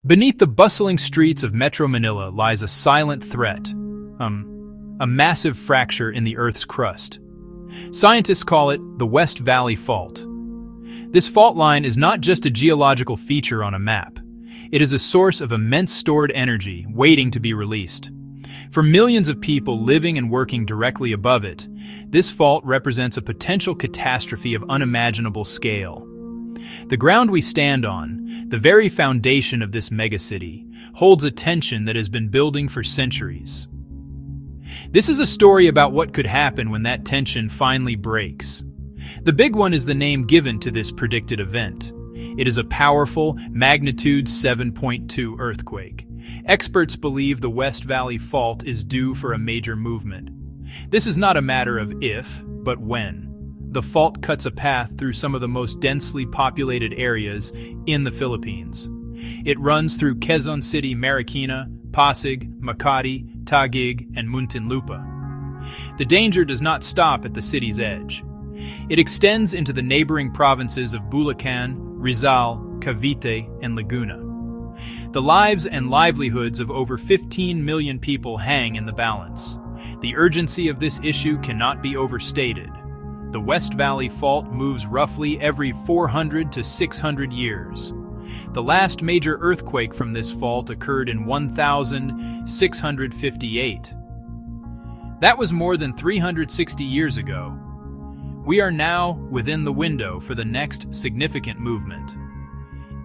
Beneath the bustling streets of Metro Manila lies a silent threat, a massive fracture in the Earth's crust. Scientists call it the West Valley Fault. This fault line is not just a geological feature on a map. It is a source of immense stored energy waiting to be released. For millions of people living and working directly above it, this fault represents a potential catastrophe of unimaginable scale. The ground we stand on, the very foundation of this megacity, holds a tension that has been building for centuries. This is a story about what could happen when that tension finally breaks. The big one is the name given to this predicted event. It is a powerful, magnitude 7.2 earthquake. Experts believe the West Valley Fault is due for a major movement. This is not a matter of if, but when. The fault cuts a path through some of the most densely populated areas in the Philippines. It runs through Quezon City, Marikina, Pasig, Makati, Taguig, and Muntinlupa. The danger does not stop at the city's edge. It extends into the neighboring provinces of Bulacan, Rizal, Cavite, and Laguna. The lives and livelihoods of over 15 million people hang in the balance. The urgency of this issue cannot be overstated. The West Valley Fault moves roughly every 400 to 600 years. The last major earthquake from this fault occurred in 1658. That was more than 360 years ago. We are now within the window for the next significant movement.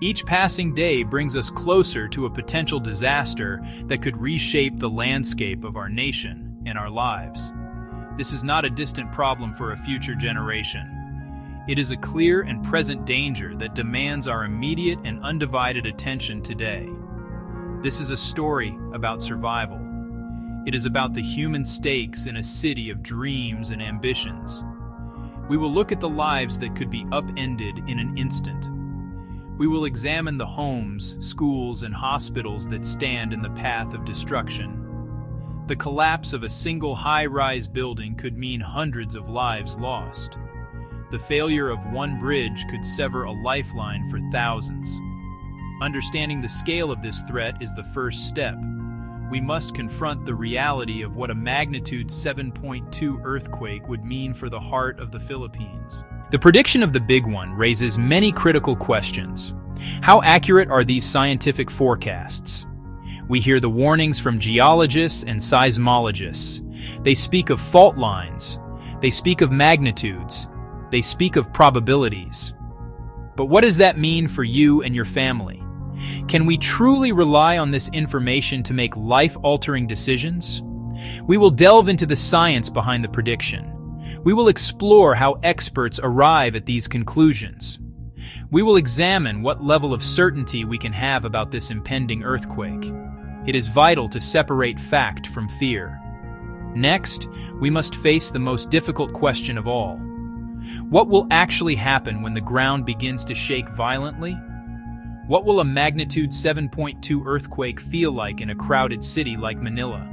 Each passing day brings us closer to a potential disaster that could reshape the landscape of our nation and our lives. This is not a distant problem for a future generation. It is a clear and present danger that demands our immediate and undivided attention today. This is a story about survival. It is about the human stakes in a city of dreams and ambitions. We will look at the lives that could be upended in an instant. We will examine the homes, schools, and hospitals that stand in the path of destruction. The collapse of a single high-rise building could mean hundreds of lives lost. The failure of one bridge could sever a lifeline for thousands. Understanding the scale of this threat is the first step. We must confront the reality of what a magnitude 7.2 earthquake would mean for the heart of the Philippines. The prediction of the big one raises many critical questions. How accurate are these scientific forecasts? We hear the warnings from geologists and seismologists. They speak of fault lines. They speak of magnitudes. They speak of probabilities. But what does that mean for you and your family? Can we truly rely on this information to make life-altering decisions? We will delve into the science behind the prediction. We will explore how experts arrive at these conclusions. We will examine what level of certainty we can have about this impending earthquake. It is vital to separate fact from fear. Next, we must face the most difficult question of all. What will actually happen when the ground begins to shake violently? What will a magnitude 7.2 earthquake feel like in a crowded city like Manila?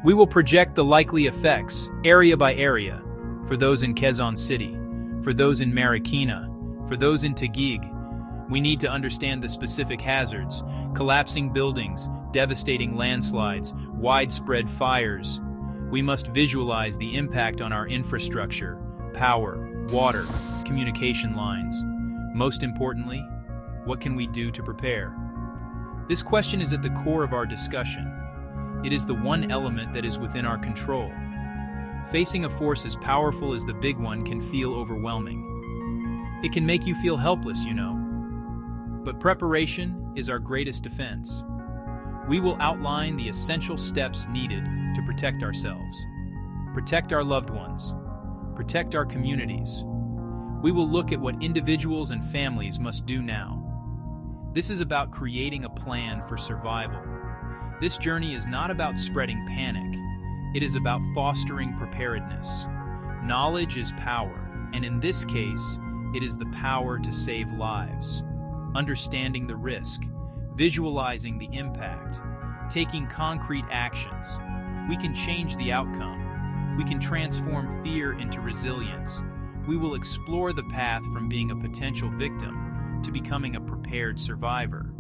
We will project the likely effects, area by area, for those in Quezon City, for those in Marikina, for those in Taguig. We need to understand the specific hazards: collapsing buildings, devastating landslides, widespread fires. We must visualize the impact on our infrastructure, power, water, communication lines. Most importantly, what can we do to prepare? This question is at the core of our discussion. It is the one element that is within our control. Facing a force as powerful as the big one can feel overwhelming. It can make you feel helpless, you know. But preparation is our greatest defense. We will outline the essential steps needed to protect ourselves, protect our loved ones, protect our communities. We will look at what individuals and families must do now. This is about creating a plan for survival. This journey is not about spreading panic. It is about fostering preparedness. Knowledge is power, and in this case, it is the power to save lives. Understanding the risk, visualizing the impact, taking concrete actions, we can change the outcome. We can transform fear into resilience. We will explore the path from being a potential victim to becoming a prepared survivor.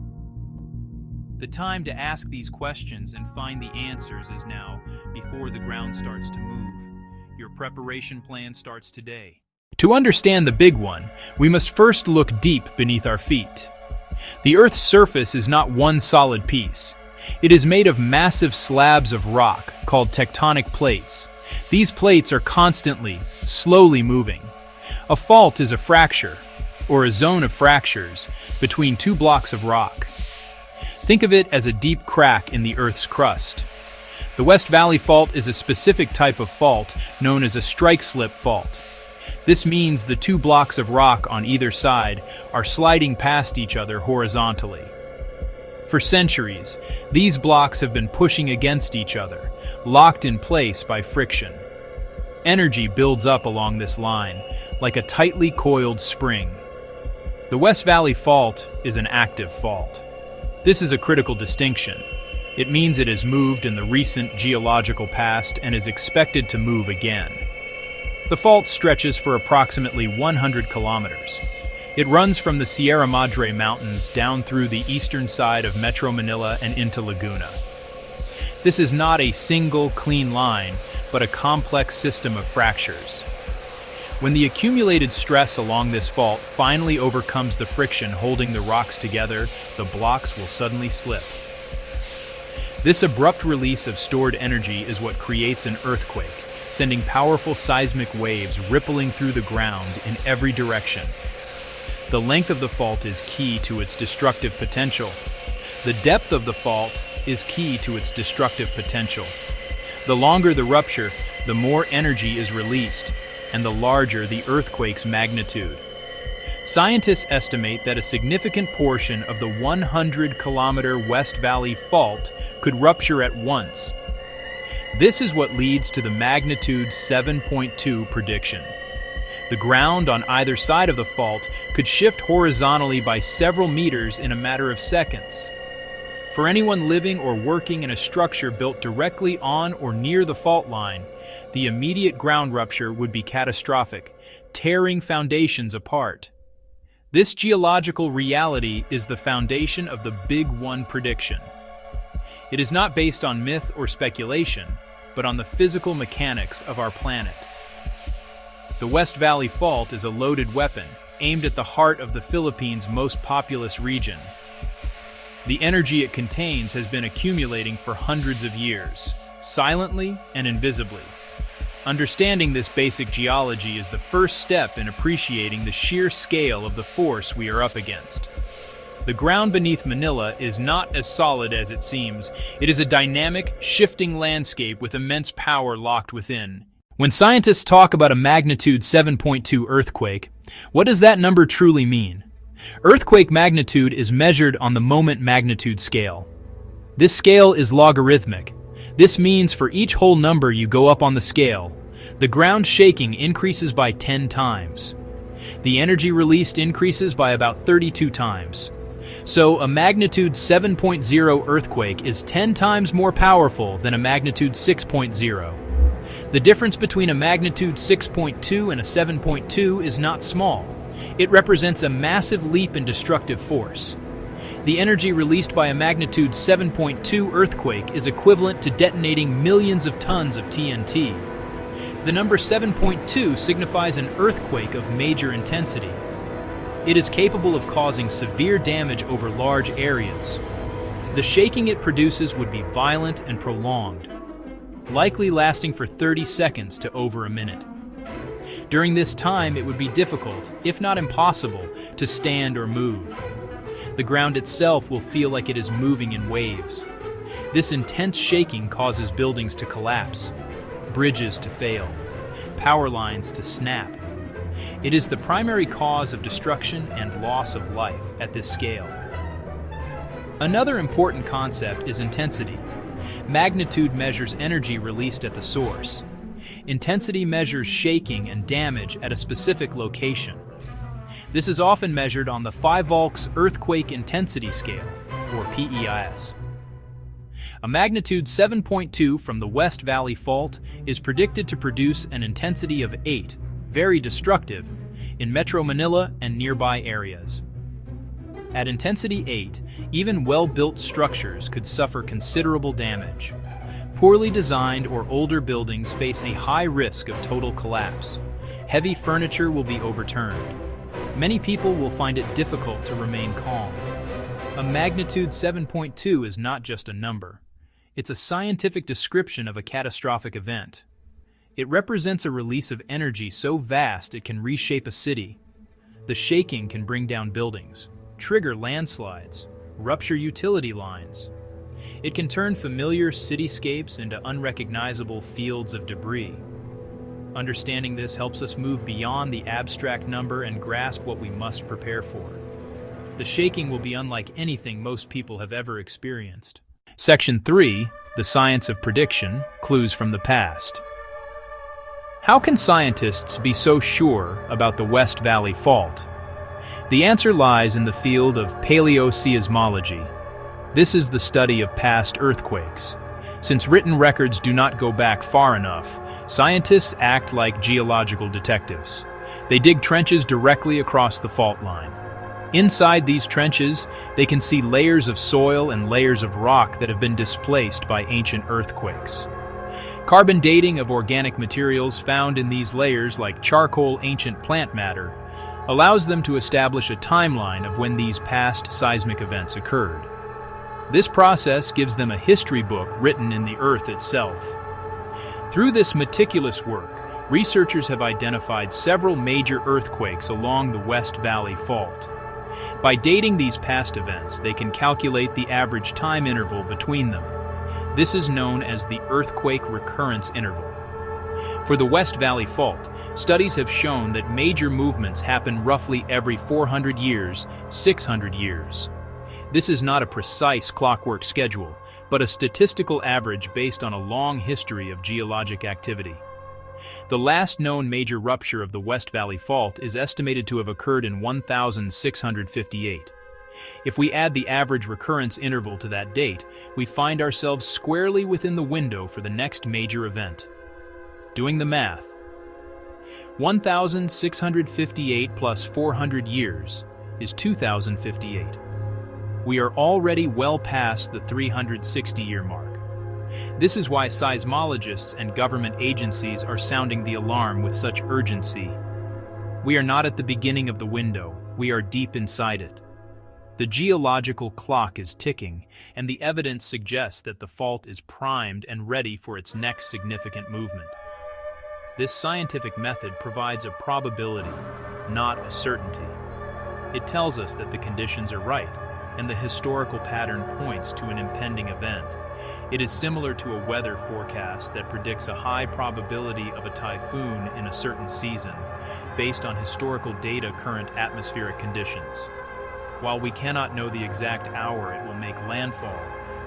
The time to ask these questions and find the answers is now, before the ground starts to move. Your preparation plan starts today. To understand the big one, we must first look deep beneath our feet. The Earth's surface is not one solid piece. It is made of massive slabs of rock called tectonic plates. These plates are constantly, slowly moving. A fault is a fracture, or a zone of fractures, between two blocks of rock. Think of it as a deep crack in the Earth's crust. The West Valley Fault is a specific type of fault known as a strike-slip fault. This means the two blocks of rock on either side are sliding past each other horizontally. For centuries, these blocks have been pushing against each other, locked in place by friction. Energy builds up along this line, like a tightly coiled spring. The West Valley Fault is an active fault. This is a critical distinction. It means it has moved in the recent geological past and is expected to move again. The fault stretches for approximately 100 kilometers. It runs from the Sierra Madre Mountains down through the eastern side of Metro Manila and into Laguna. This is not a single, clean line, but a complex system of fractures. When the accumulated stress along this fault finally overcomes the friction holding the rocks together, the blocks will suddenly slip. This abrupt release of stored energy is what creates an earthquake, sending powerful seismic waves rippling through the ground in every direction. The length of the fault is key to its destructive potential. The depth of the fault is key to its destructive potential. The longer the rupture, the more energy is released, and the larger the earthquake's magnitude. Scientists estimate that a significant portion of the 100-kilometer West Valley Fault could rupture at once. This is what leads to the magnitude 7.2 prediction. The ground on either side of the fault could shift horizontally by several meters in a matter of seconds. For anyone living or working in a structure built directly on or near the fault line, the immediate ground rupture would be catastrophic, tearing foundations apart. This geological reality is the foundation of the Big One prediction. It is not based on myth or speculation, but on the physical mechanics of our planet. The West Valley Fault is a loaded weapon, aimed at the heart of the Philippines' most populous region. The energy it contains has been accumulating for hundreds of years, silently and invisibly. Understanding this basic geology is the first step in appreciating the sheer scale of the force we are up against. The ground beneath Manila is not as solid as it seems. It is a dynamic, shifting landscape with immense power locked within. When scientists talk about a magnitude 7.2 earthquake, what does that number truly mean? Earthquake magnitude is measured on the moment magnitude scale. This scale is logarithmic. This means for each whole number you go up on the scale, the ground shaking increases by 10 times. The energy released increases by about 32 times. So a magnitude 7.0 earthquake is 10 times more powerful than a magnitude 6.0. The difference between a magnitude 6.2 and a 7.2 is not small. It represents a massive leap in destructive force. The energy released by a magnitude 7.2 earthquake is equivalent to detonating millions of tons of TNT. The number 7.2 signifies an earthquake of major intensity. It is capable of causing severe damage over large areas. The shaking it produces would be violent and prolonged, likely lasting for 30 seconds to over a minute. During this time, it would be difficult, if not impossible, to stand or move. The ground itself will feel like it is moving in waves. This intense shaking causes buildings to collapse, bridges to fail, power lines to snap. It is the primary cause of destruction and loss of life at this scale. Another important concept is intensity. Magnitude measures energy released at the source. Intensity measures shaking and damage at a specific location. This is often measured on the PHIVOLCS Earthquake Intensity Scale, or PEIS. A magnitude 7.2 from the West Valley Fault is predicted to produce an intensity of 8, very destructive, in Metro Manila and nearby areas. At intensity 8, even well-built structures could suffer considerable damage. Poorly designed or older buildings face a high risk of total collapse. Heavy furniture will be overturned. Many people will find it difficult to remain calm. A magnitude 7.2 is not just a number. It's a scientific description of a catastrophic event. It represents a release of energy so vast it can reshape a city. The shaking can bring down buildings, trigger landslides, rupture utility lines. It can turn familiar cityscapes into unrecognizable fields of debris. Understanding this helps us move beyond the abstract number and grasp what we must prepare for. The shaking will be unlike anything most people have ever experienced. Section 3, the science of prediction, clues from the past. How can scientists be so sure about the West Valley Fault? The answer lies in the field of paleoseismology. This is the study of past earthquakes. Since written records do not go back far enough, scientists act like geological detectives. They dig trenches directly across the fault line. Inside these trenches, they can see layers of soil and layers of rock that have been displaced by ancient earthquakes. Carbon dating of organic materials found in these layers, like charcoal ancient plant matter, allows them to establish a timeline of when these past seismic events occurred. This process gives them a history book written in the earth itself. Through this meticulous work, researchers have identified several major earthquakes along the West Valley Fault. By dating these past events, they can calculate the average time interval between them. This is known as the earthquake recurrence interval. For the West Valley Fault, studies have shown that major movements happen roughly every 400 years, 600 years. This is not a precise clockwork schedule, but a statistical average based on a long history of geologic activity. The last known major rupture of the West Valley Fault is estimated to have occurred in 1658. If we add the average recurrence interval to that date, we find ourselves squarely within the window for the next major event. Doing the math, 1658 plus 400 years is 2058. We are already well past the 360-year mark. This is why seismologists and government agencies are sounding the alarm with such urgency. We are not at the beginning of the window, we are deep inside it. The geological clock is ticking, and the evidence suggests that the fault is primed and ready for its next significant movement. This scientific method provides a probability, not a certainty. It tells us that the conditions are right, and the historical pattern points to an impending event. It is similar to a weather forecast that predicts a high probability of a typhoon in a certain season, based on historical data, current atmospheric conditions. While we cannot know the exact hour it will make landfall,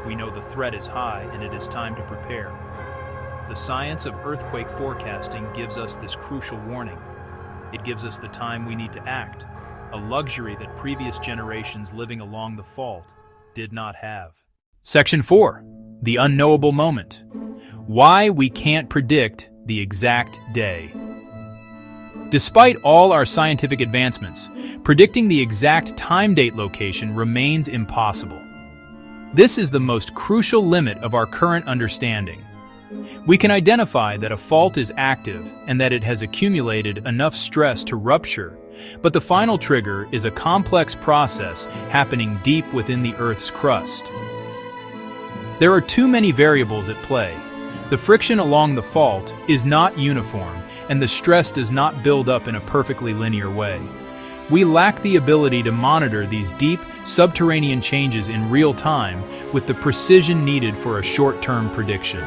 we know the threat is high and it is time to prepare. The science of earthquake forecasting gives us this crucial warning. It gives us the time we need to act, a luxury that previous generations living along the fault did not have. Section 4. The unknowable moment. Why we can't predict the exact day. Despite all our scientific advancements, predicting the exact time-date location remains impossible. This is the most crucial limit of our current understanding. We can identify that a fault is active and that it has accumulated enough stress to rupture, but the final trigger is a complex process happening deep within the Earth's crust. There are too many variables at play. The friction along the fault is not uniform, and the stress does not build up in a perfectly linear way. We lack the ability to monitor these deep, subterranean changes in real time with the precision needed for a short-term prediction.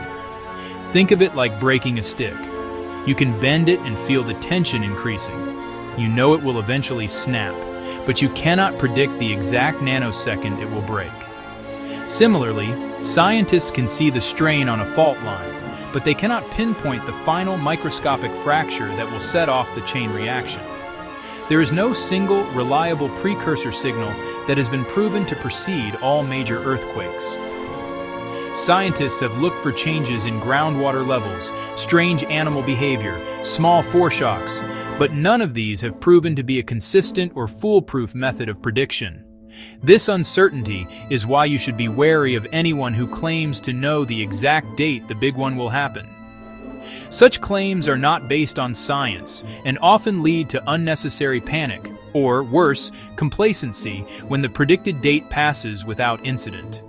Think of it like breaking a stick. You can bend it and feel the tension increasing. You know it will eventually snap, but you cannot predict the exact nanosecond it will break. Similarly, scientists can see the strain on a fault line, but they cannot pinpoint the final microscopic fracture that will set off the chain reaction. There is no single, reliable precursor signal that has been proven to precede all major earthquakes. Scientists have looked for changes in groundwater levels, strange animal behavior, small foreshocks, but none of these have proven to be a consistent or foolproof method of prediction. This uncertainty is why you should be wary of anyone who claims to know the exact date the big one will happen. Such claims are not based on science and often lead to unnecessary panic, or worse, complacency when the predicted date passes without incident.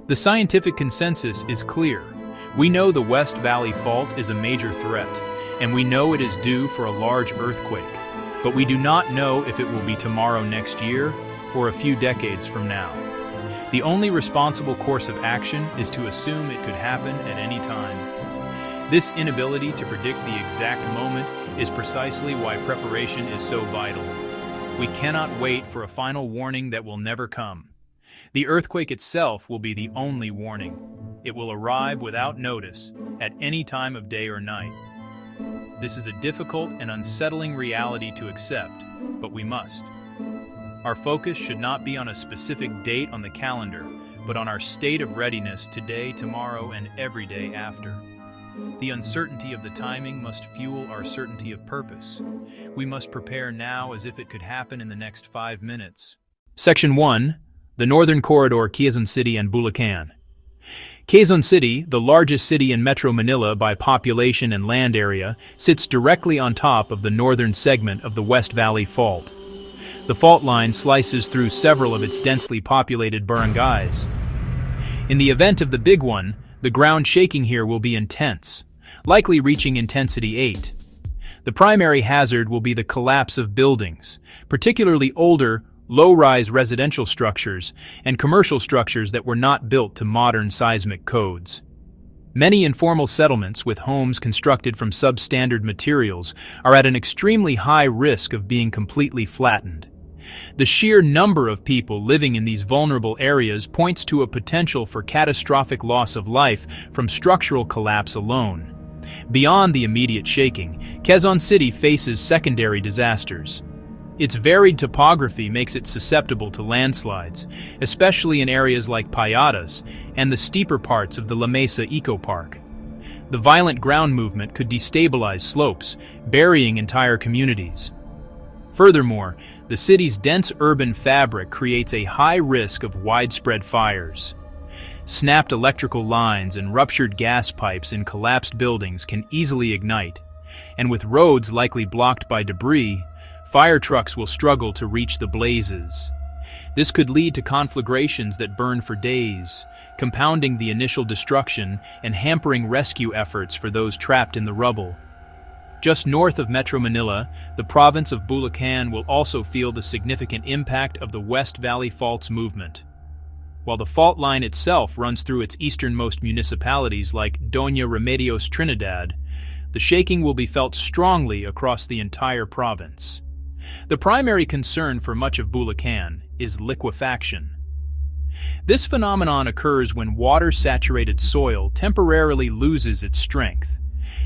The scientific consensus is clear. We know the West Valley Fault is a major threat, and we know it is due for a large earthquake, but we do not know if it will be tomorrow next year or a few decades from now. The only responsible course of action is to assume it could happen at any time. This inability to predict the exact moment is precisely why preparation is so vital. We cannot wait for a final warning that will never come. The earthquake itself will be the only warning. It will arrive without notice, at any time of day or night. This is a difficult and unsettling reality to accept, but we must. Our focus should not be on a specific date on the calendar, but on our state of readiness today, tomorrow, and every day after. The uncertainty of the timing must fuel our certainty of purpose. We must prepare now as if it could happen in the next 5 minutes. Section 1. The Northern Corridor, Quezon City and Bulacan. Quezon City, the largest city in Metro Manila by population and land area, sits directly on top of the northern segment of the West Valley Fault. The fault line slices through several of its densely populated barangays. In the event of the big one, the ground shaking here will be intense, likely reaching intensity 8. The primary hazard will be the collapse of buildings, particularly older, low-rise residential structures and commercial structures that were not built to modern seismic codes. Many informal settlements with homes constructed from substandard materials are at an extremely high risk of being completely flattened. The sheer number of people living in these vulnerable areas points to a potential for catastrophic loss of life from structural collapse alone. Beyond the immediate shaking, Quezon City faces secondary disasters. Its varied topography makes it susceptible to landslides, especially in areas like Payatas and the steeper parts of the La Mesa Eco Park. The violent ground movement could destabilize slopes, burying entire communities. Furthermore, the city's dense urban fabric creates a high risk of widespread fires. Snapped electrical lines and ruptured gas pipes in collapsed buildings can easily ignite, and with roads likely blocked by debris, fire trucks will struggle to reach the blazes. This could lead to conflagrations that burn for days, compounding the initial destruction and hampering rescue efforts for those trapped in the rubble. Just north of Metro Manila, the province of Bulacan will also feel the significant impact of the West Valley Fault's movement. While the fault line itself runs through its easternmost municipalities like Doña Remedios Trinidad, the shaking will be felt strongly across the entire province. The primary concern for much of Bulacan is liquefaction. This phenomenon occurs when water-saturated soil temporarily loses its strength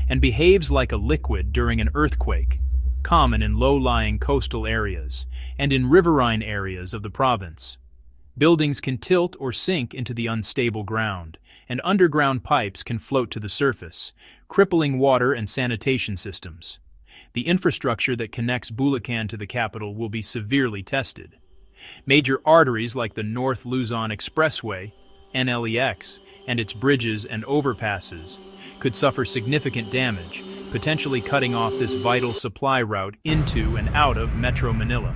and behaves like a liquid during an earthquake, common in low-lying coastal areas and in riverine areas of the province. Buildings can tilt or sink into the unstable ground, and underground pipes can float to the surface, crippling water and sanitation systems. The infrastructure that connects Bulacan to the capital will be severely tested. Major arteries like the North Luzon Expressway, NLEX, and its bridges and overpasses could suffer significant damage, potentially cutting off this vital supply route into and out of Metro Manila.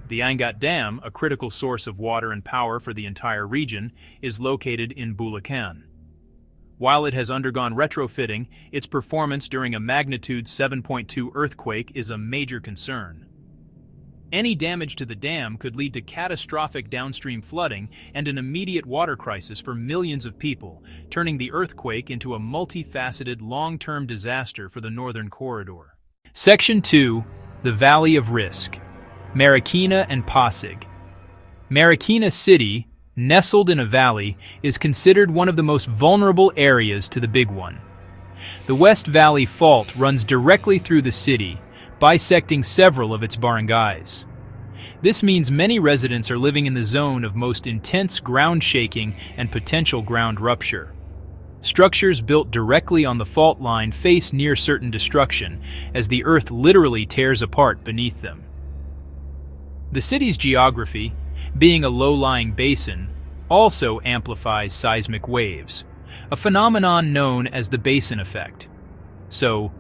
The Angat Dam, a critical source of water and power for the entire region, is located in Bulacan. While it has undergone retrofitting, its performance during a magnitude 7.2 earthquake is a major concern. Any damage to the dam could lead to catastrophic downstream flooding and an immediate water crisis for millions of people, turning the earthquake into a multifaceted long-term disaster for the Northern Corridor. Section 2. The Valley of Risk. Marikina and Pasig. Marikina City, nestled in a valley, is considered one of the most vulnerable areas to the big one. The West Valley Fault runs directly through the city, bisecting several of its barangays. This means many residents are living in the zone of most intense ground shaking and potential ground rupture. Structures built directly on the fault line face near certain destruction, as the earth literally tears apart beneath them. The city's geography, being a low-lying basin, also amplifies seismic waves, a phenomenon known as the basin effect. So,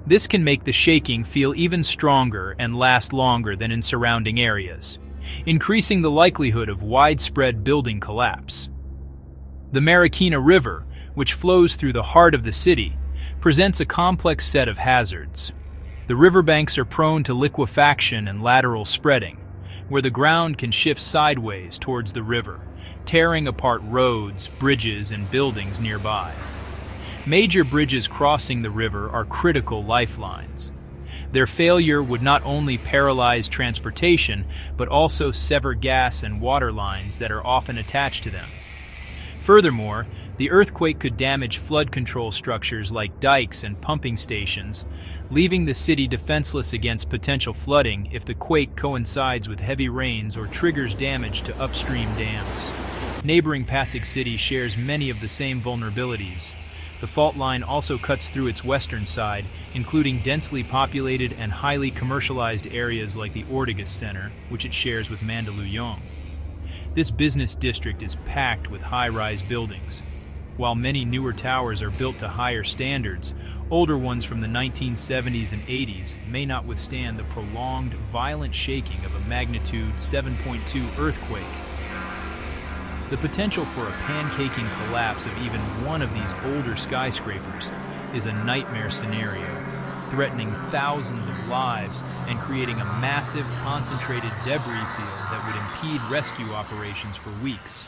this can make the shaking feel even stronger and last longer than in surrounding areas, increasing the likelihood of widespread building collapse. The Marikina River, which flows through the heart of the city, presents a complex set of hazards. The riverbanks are prone to liquefaction and lateral spreading, where the ground can shift sideways towards the river, tearing apart roads, bridges, and buildings nearby. Major bridges crossing the river are critical lifelines. Their failure would not only paralyze transportation, but also sever gas and water lines that are often attached to them. Furthermore, the earthquake could damage flood control structures like dikes and pumping stations, leaving the city defenseless against potential flooding if the quake coincides with heavy rains or triggers damage to upstream dams. Neighboring Pasig City shares many of the same vulnerabilities. The fault line also cuts through its western side, including densely populated and highly commercialized areas like the Ortigas Center, which it shares with Mandaluyong. This business district is packed with high-rise buildings. While many newer towers are built to higher standards, older ones from the 1970s and 80s may not withstand the prolonged, violent shaking of a magnitude 7.2 earthquake. The potential for a pancaking collapse of even one of these older skyscrapers is a nightmare scenario, threatening thousands of lives and creating a massive, concentrated debris field that would impede rescue operations for weeks.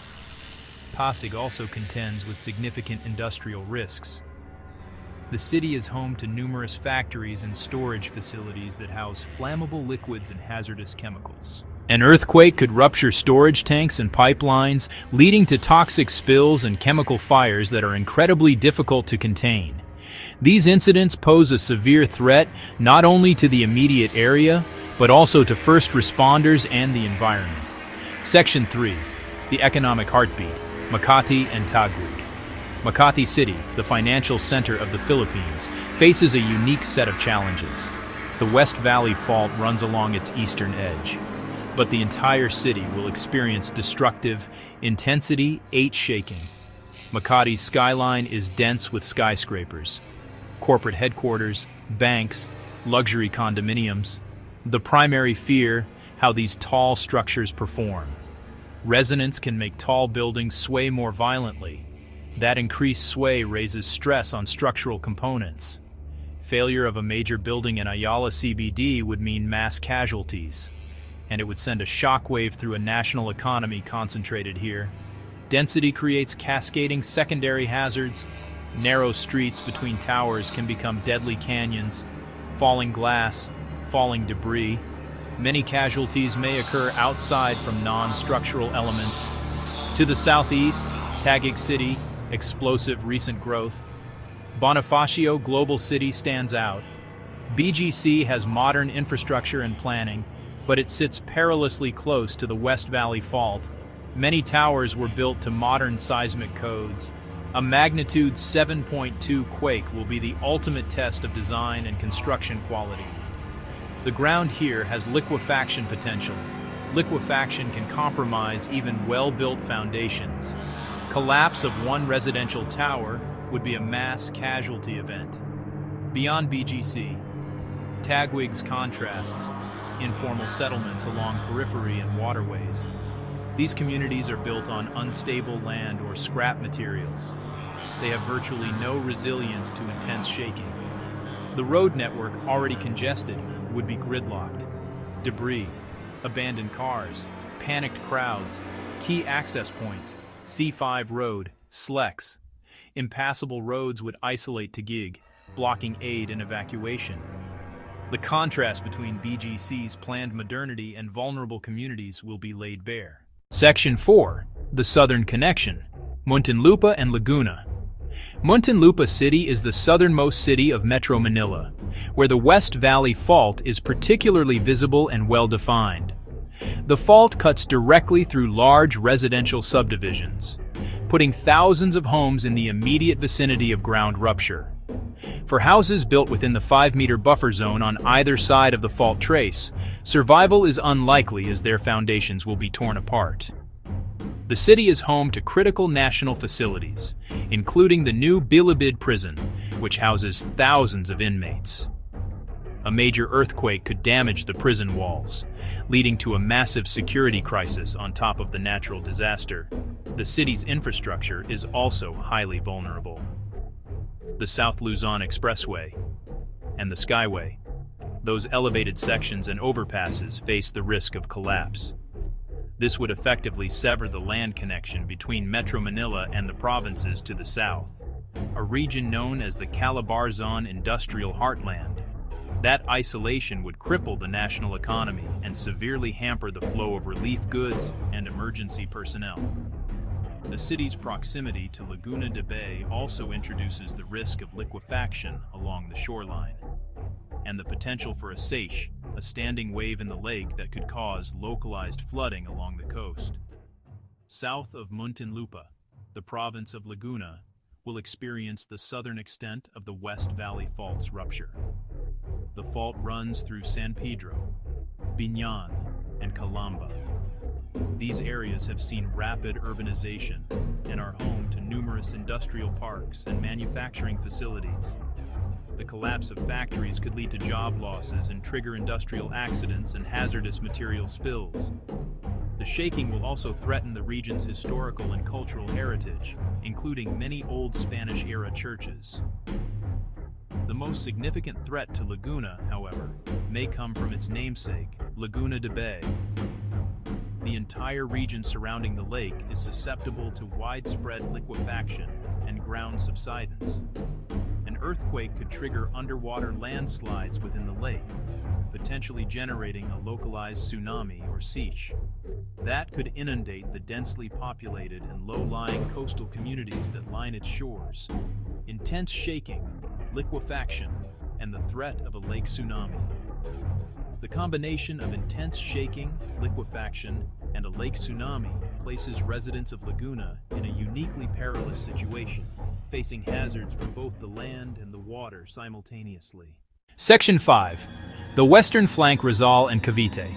Pasig also contends with significant industrial risks. The city is home to numerous factories and storage facilities that house flammable liquids and hazardous chemicals. An earthquake could rupture storage tanks and pipelines, leading to toxic spills and chemical fires that are incredibly difficult to contain. These incidents pose a severe threat not only to the immediate area, but also to first responders and the environment. Section 3. The Economic Heartbeat, Makati and Taguig. Makati City, the financial center of the Philippines, faces a unique set of challenges. The West Valley Fault runs along its eastern edge, but the entire city will experience destructive, intensity 8 shaking. Makati's skyline is dense with skyscrapers, corporate headquarters, banks, luxury condominiums. The primary fear, how these tall structures perform. Resonance can make tall buildings sway more violently. That increased sway raises stress on structural components. Failure of a major building in Ayala CBD would mean mass casualties, and it would send a shockwave through a national economy concentrated here. Density creates cascading secondary hazards. Narrow streets between towers can become deadly canyons. Falling glass, falling debris. Many casualties may occur outside from non-structural elements. To the southeast, Taguig City, explosive recent growth. Bonifacio Global City stands out. BGC has modern infrastructure and planning, but it sits perilously close to the West Valley Fault. Many towers were built to modern seismic codes. A magnitude 7.2 quake will be the ultimate test of design and construction quality. The ground here has liquefaction potential. Liquefaction can compromise even well-built foundations. Collapse of one residential tower would be a mass casualty event. Beyond BGC, Taguig's contrasts, informal settlements along periphery and waterways. These communities are built on unstable land or scrap materials. They have virtually no resilience to intense shaking. The road network, already congested, would be gridlocked. Debris, abandoned cars, panicked crowds, key access points, C5 Road, Slex. Impassable roads would isolate Taguig, blocking aid and evacuation. The contrast between BGC's planned modernity and vulnerable communities will be laid bare. Section 4. The Southern Connection, Muntinlupa and Laguna. Muntinlupa City is the southernmost city of Metro Manila, where the West Valley Fault is particularly visible and well-defined. The fault cuts directly through large residential subdivisions, putting thousands of homes in the immediate vicinity of ground rupture. For houses built within the 5-meter buffer zone on either side of the fault trace, survival is unlikely as their foundations will be torn apart. The city is home to critical national facilities, including the new Bilibid prison, which houses thousands of inmates. A major earthquake could damage the prison walls, leading to a massive security crisis on top of the natural disaster. The city's infrastructure is also highly vulnerable. The South Luzon Expressway and the Skyway, those elevated sections and overpasses face the risk of collapse. This would effectively sever the land connection between Metro Manila and the provinces to the south, a region known as the Calabarzon Industrial Heartland. That isolation would cripple the national economy and severely hamper the flow of relief goods and emergency personnel. The city's proximity to Laguna de Bay also introduces the risk of liquefaction along the shoreline, and the potential for a seiche, a standing wave in the lake that could cause localized flooding along the coast. South of Muntinlupa, the province of Laguna will experience the southern extent of the West Valley Fault's rupture. The fault runs through San Pedro, Biñan, and Calamba. These areas have seen rapid urbanization and are home to numerous industrial parks and manufacturing facilities. The collapse of factories could lead to job losses and trigger industrial accidents and hazardous material spills. The shaking will also threaten the region's historical and cultural heritage, including many old Spanish-era churches. The most significant threat to Laguna, however, may come from its namesake, Laguna de Bay. The entire region surrounding the lake is susceptible to widespread liquefaction and ground subsidence. An earthquake could trigger underwater landslides within the lake, potentially generating a localized tsunami or seiche. That could inundate the densely populated and low-lying coastal communities that line its shores. Intense shaking, liquefaction, and the threat of a lake tsunami. The combination of intense shaking, liquefaction, and a lake tsunami places residents of Laguna in a uniquely perilous situation, facing hazards for both the land and the water simultaneously. Section 5. The Western Flank Rizal and Cavite.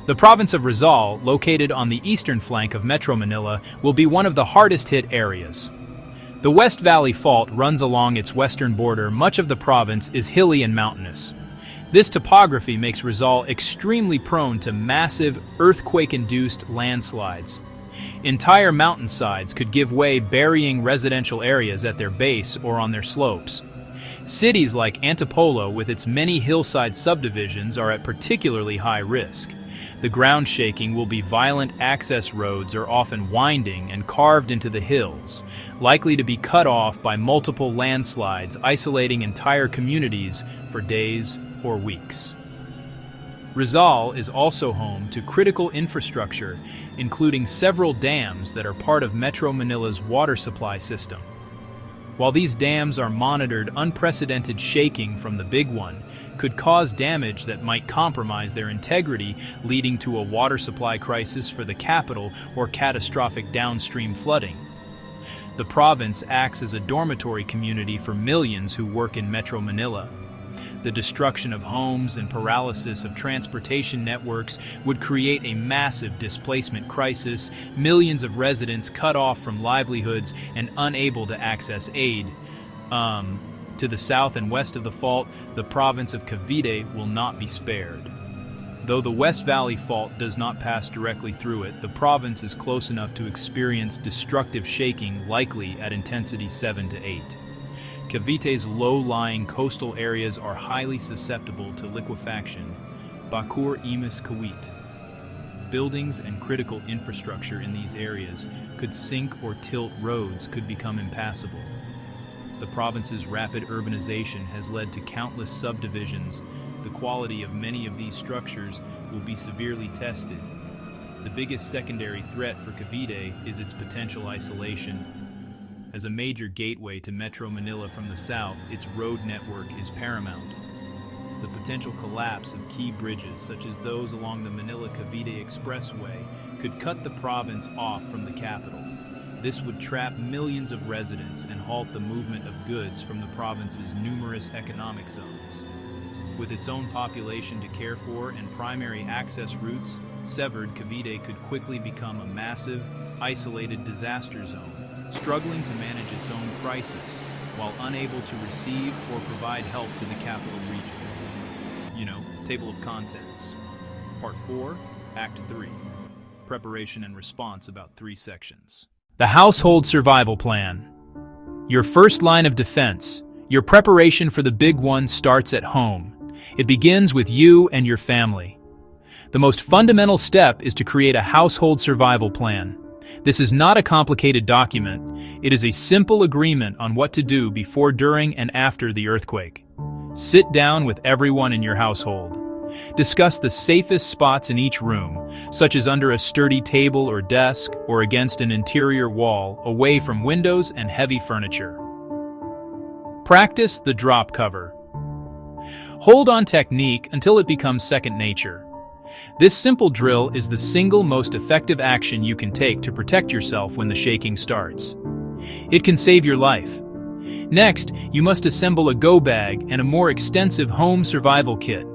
The province of Rizal, located on the eastern flank of Metro Manila, will be one of the hardest-hit areas. The West Valley Fault runs along its western border. Much of the province is hilly and mountainous. This topography makes Rizal extremely prone to massive, earthquake-induced landslides. Entire mountainsides could give way, burying residential areas at their base or on their slopes. Cities like Antipolo, with its many hillside subdivisions, are at particularly high risk. The ground shaking will be violent. Access roads are often winding and carved into the hills, likely to be cut off by multiple landslides, isolating entire communities for days or weeks. Rizal is also home to critical infrastructure, including several dams that are part of Metro Manila's water supply system. While these dams are monitored, unprecedented shaking from the big one could cause damage that might compromise their integrity, leading to a water supply crisis for the capital or catastrophic downstream flooding. The province acts as a dormitory community for millions who work in Metro Manila. The destruction of homes and paralysis of transportation networks would create a massive displacement crisis, millions of residents cut off from livelihoods and unable to access aid. To the south and west of the fault, the province of Cavite will not be spared. Though the West Valley Fault does not pass directly through it, the province is close enough to experience destructive shaking, likely at intensity 7 to 8. Cavite's low-lying coastal areas are highly susceptible to liquefaction. Bacoor Imus Kawit. Buildings and critical infrastructure in these areas could sink or tilt. Roads could become impassable. The province's rapid urbanization has led to countless subdivisions. The quality of many of these structures will be severely tested. The biggest secondary threat for Cavite is its potential isolation. As a major gateway to Metro Manila from the south, its road network is paramount. The potential collapse of key bridges, such as those along the Manila-Cavite Expressway, could cut the province off from the capital. This would trap millions of residents and halt the movement of goods from the province's numerous economic zones. With its own population to care for and primary access routes severed, Cavite could quickly become a massive, isolated disaster zone, struggling to manage its own crisis while unable to receive or provide help to the capital region. Table of contents. Part 4, Act 3. Preparation and response, about 3 sections. The Household Survival Plan. Your first line of defense. Your preparation for the big one starts at home. It begins with you and your family. The most fundamental step is to create a household survival plan. This is not a complicated document. It is a simple agreement on what to do before, during, and after the earthquake. Sit down with everyone in your household. Discuss the safest spots in each room, such as under a sturdy table or desk or against an interior wall, away from windows and heavy furniture. Practice the drop cover. Hold on technique until it becomes second nature. This simple drill is the single most effective action you can take to protect yourself when the shaking starts. It can save your life. Next, you must assemble a go bag and a more extensive home survival kit.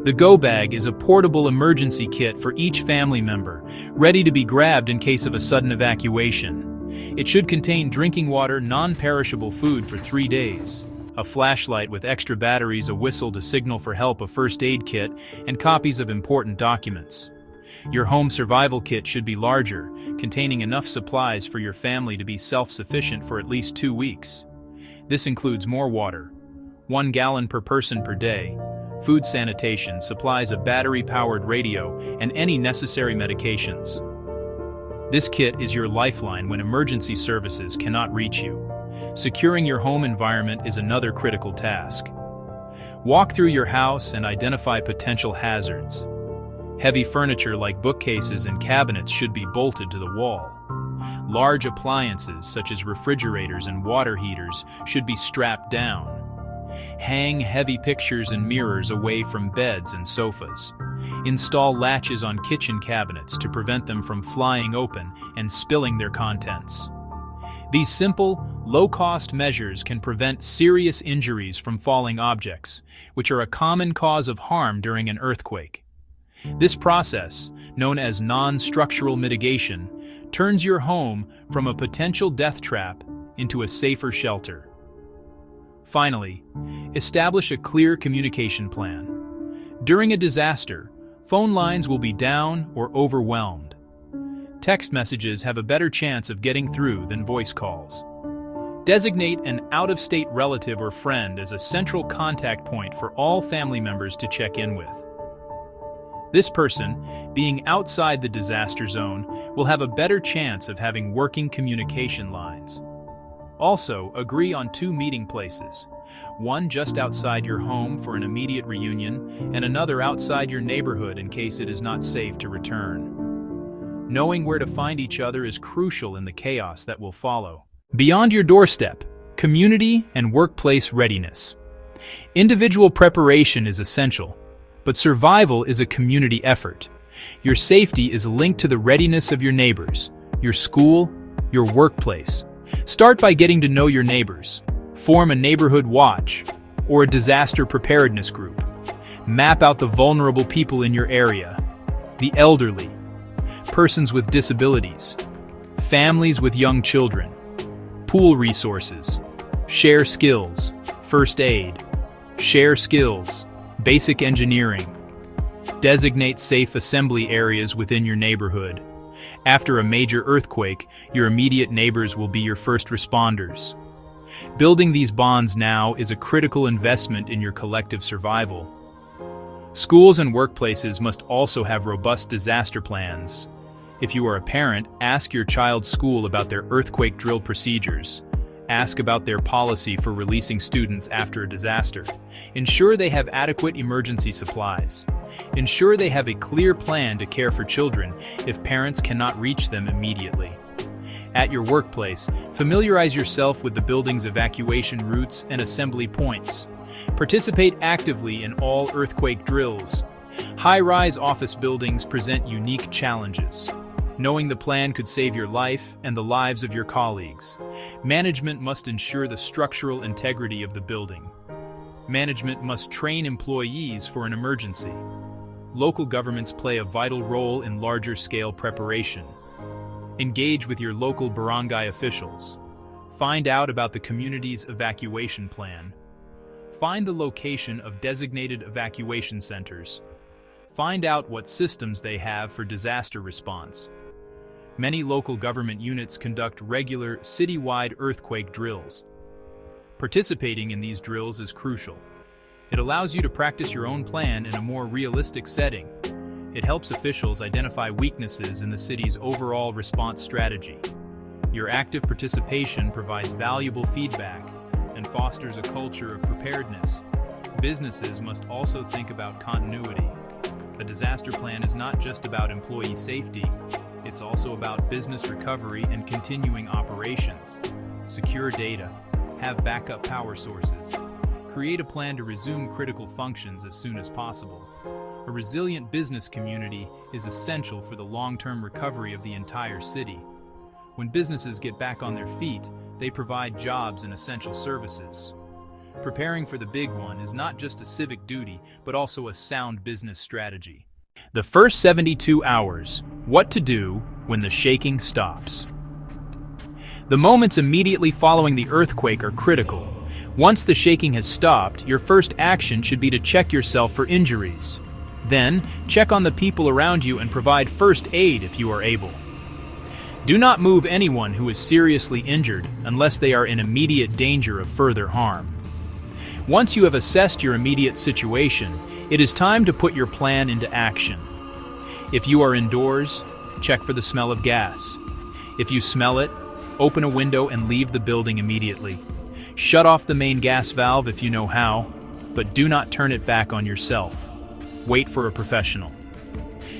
The go bag is a portable emergency kit for each family member, ready to be grabbed in case of a sudden evacuation. It should contain drinking water, non-perishable food for 3 days, a flashlight with extra batteries, a whistle to signal for help, a first aid kit, and copies of important documents. Your home survival kit should be larger, containing enough supplies for your family to be self-sufficient for at least 2 weeks. This includes more water, 1 gallon per person per day, food sanitation, supplies, a battery-powered radio, and any necessary medications. This kit is your lifeline when emergency services cannot reach you. Securing your home environment is another critical task. Walk through your house and identify potential hazards. Heavy furniture like bookcases and cabinets should be bolted to the wall. Large appliances such as refrigerators and water heaters should be strapped down. Hang heavy pictures and mirrors away from beds and sofas. Install latches on kitchen cabinets to prevent them from flying open and spilling their contents. These simple, low-cost measures can prevent serious injuries from falling objects, which are a common cause of harm during an earthquake. This process, known as non-structural mitigation, turns your home from a potential death trap into a safer shelter. Finally, establish a clear communication plan. During a disaster, phone lines will be down or overwhelmed. Text messages have a better chance of getting through than voice calls. Designate an out-of-state relative or friend as a central contact point for all family members to check in with. This person, being outside the disaster zone, will have a better chance of having working communication lines. Also, agree on 2 meeting places, one just outside your home for an immediate reunion, and another outside your neighborhood in case it is not safe to return. Knowing where to find each other is crucial in the chaos that will follow. Beyond your doorstep, community and workplace readiness. Individual preparation is essential, but survival is a community effort. Your safety is linked to the readiness of your neighbors, your school, your workplace. Start by getting to know your neighbors. Form a neighborhood watch or a disaster preparedness group. Map out the vulnerable people in your area, the elderly, persons with disabilities, families with young children. Pool resources. Share skills. First aid. Share skills. Basic engineering. Designate safe assembly areas within your neighborhood. After a major earthquake, your immediate neighbors will be your first responders. Building these bonds now is a critical investment in your collective survival. Schools and workplaces must also have robust disaster plans. If you are a parent, ask your child's school about their earthquake drill procedures. Ask about their policy for releasing students after a disaster. Ensure they have adequate emergency supplies. Ensure they have a clear plan to care for children if parents cannot reach them immediately. At your workplace, familiarize yourself with the building's evacuation routes and assembly points. Participate actively in all earthquake drills. High-rise office buildings present unique challenges. Knowing the plan could save your life and the lives of your colleagues. Management must ensure the structural integrity of the building. Management must train employees for an emergency. Local governments play a vital role in larger-scale preparation. Engage with your local barangay officials. Find out about the community's evacuation plan. Find the location of designated evacuation centers. Find out what systems they have for disaster response. Many local government units conduct regular, citywide earthquake drills. Participating in these drills is crucial. It allows you to practice your own plan in a more realistic setting. It helps officials identify weaknesses in the city's overall response strategy. Your active participation provides valuable feedback and fosters a culture of preparedness. Businesses must also think about continuity. A disaster plan is not just about employee safety, it's also about business recovery and continuing operations. Secure data. Have backup power sources. Create a plan to resume critical functions as soon as possible. A resilient business community is essential for the long-term recovery of the entire city. When businesses get back on their feet, they provide jobs and essential services. Preparing for the big one is not just a civic duty, but also a sound business strategy. The first 72 hours, what to do when the shaking stops. The moments immediately following the earthquake are critical. Once the shaking has stopped, your first action should be to check yourself for injuries. Then, check on the people around you and provide first aid if you are able. Do not move anyone who is seriously injured unless they are in immediate danger of further harm. Once you have assessed your immediate situation, it is time to put your plan into action. If you are indoors, check for the smell of gas. If you smell it, open a window and leave the building immediately. Shut off the main gas valve if you know how, but do not turn it back on yourself. Wait for a professional.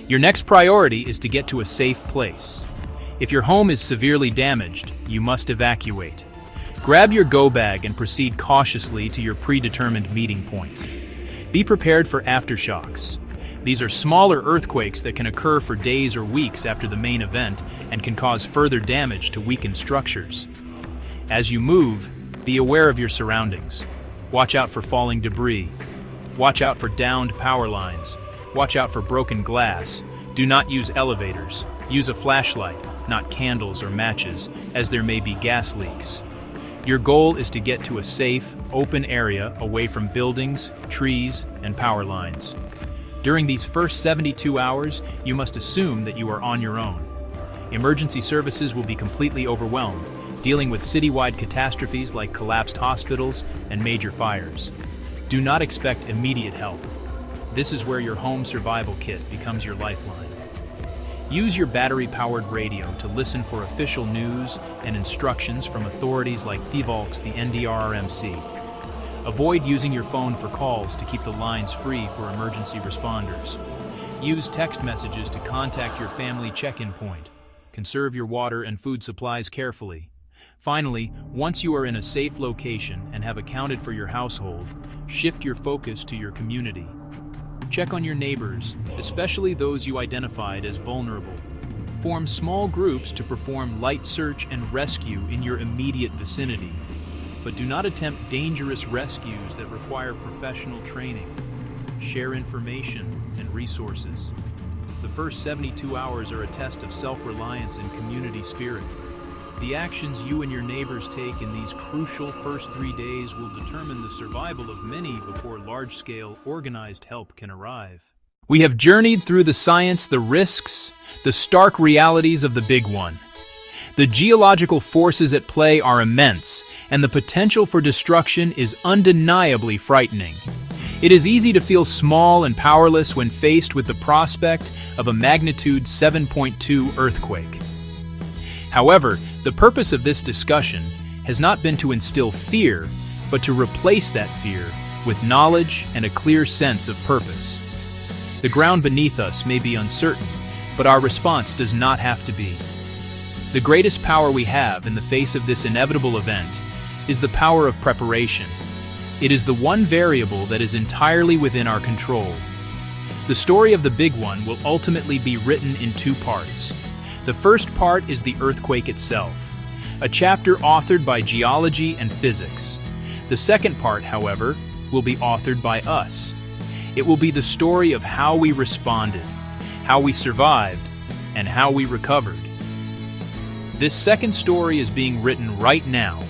Your next priority is to get to a safe place. If your home is severely damaged, you must evacuate. Grab your go bag and proceed cautiously to your predetermined meeting point. Be prepared for aftershocks. These are smaller earthquakes that can occur for days or weeks after the main event and can cause further damage to weakened structures. As you move, be aware of your surroundings. Watch out for falling debris. Watch out for downed power lines. Watch out for broken glass. Do not use elevators. Use a flashlight, not candles or matches, as there may be gas leaks. Your goal is to get to a safe, open area away from buildings, trees, and power lines. During these first 72 hours, you must assume that you are on your own. Emergency services will be completely overwhelmed, dealing with citywide catastrophes like collapsed hospitals and major fires. Do not expect immediate help. This is where your home survival kit becomes your lifeline. Use your battery-powered radio to listen for official news and instructions from authorities like PHIVOLCS, the NDRRMC. Avoid using your phone for calls to keep the lines free for emergency responders. Use text messages to contact your family check-in point. Conserve your water and food supplies carefully. Finally, once you are in a safe location and have accounted for your household, shift your focus to your community. Check on your neighbors, especially those you identified as vulnerable. Form small groups to perform light search and rescue in your immediate vicinity. But do not attempt dangerous rescues that require professional training. Share information and resources. The first 72 hours are a test of self-reliance and community spirit. The actions you and your neighbors take in these crucial first 3 days will determine the survival of many before large-scale, organized help can arrive. We have journeyed through the science, the risks, the stark realities of the big one. The geological forces at play are immense, and the potential for destruction is undeniably frightening. It is easy to feel small and powerless when faced with the prospect of a magnitude 7.2 earthquake. However, the purpose of this discussion has not been to instill fear, but to replace that fear with knowledge and a clear sense of purpose. The ground beneath us may be uncertain, but our response does not have to be. The greatest power we have in the face of this inevitable event is the power of preparation. It is the one variable that is entirely within our control. The story of the big one will ultimately be written in 2 parts. The first part is the earthquake itself, a chapter authored by geology and physics. The second part, however, will be authored by us. It will be the story of how we responded, how we survived, and how we recovered. This second story is being written right now,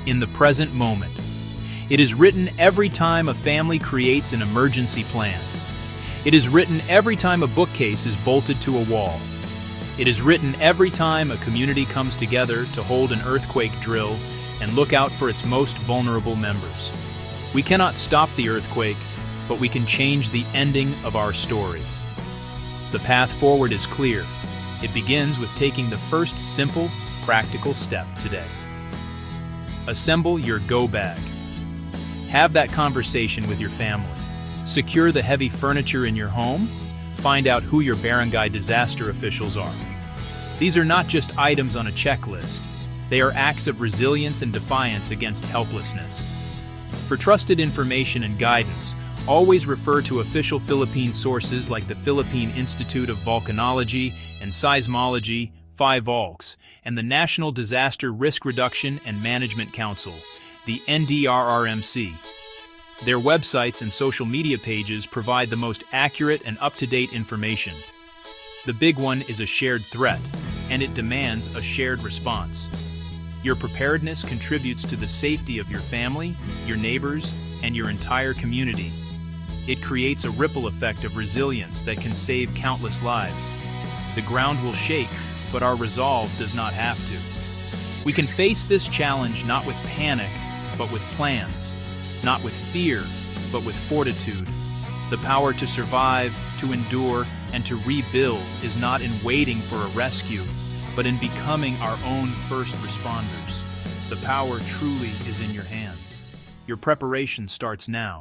in the present moment. It is written every time a family creates an emergency plan. It is written every time a bookcase is bolted to a wall. It is written every time a community comes together to hold an earthquake drill and look out for its most vulnerable members. We cannot stop the earthquake, but we can change the ending of our story. The path forward is clear. It begins with taking the first simple, practical step today. Assemble your go bag. Have that conversation with your family. Secure the heavy furniture in your home. Find out who your barangay disaster officials are. These are not just items on a checklist. They are acts of resilience and defiance against helplessness. For trusted information and guidance, always refer to official Philippine sources like the Philippine Institute of Volcanology and Seismology, PHIVOLCS, and the National Disaster Risk Reduction and Management Council, the NDRRMC. Their websites and social media pages provide the most accurate and up-to-date information. The big one is a shared threat, and it demands a shared response. Your preparedness contributes to the safety of your family, your neighbors, and your entire community. It creates a ripple effect of resilience that can save countless lives. The ground will shake, but our resolve does not have to. We can face this challenge not with panic, but with plans. Not with fear, but with fortitude. The power to survive, to endure, and to rebuild is not in waiting for a rescue, but in becoming our own first responders. The power truly is in your hands. Your preparation starts now.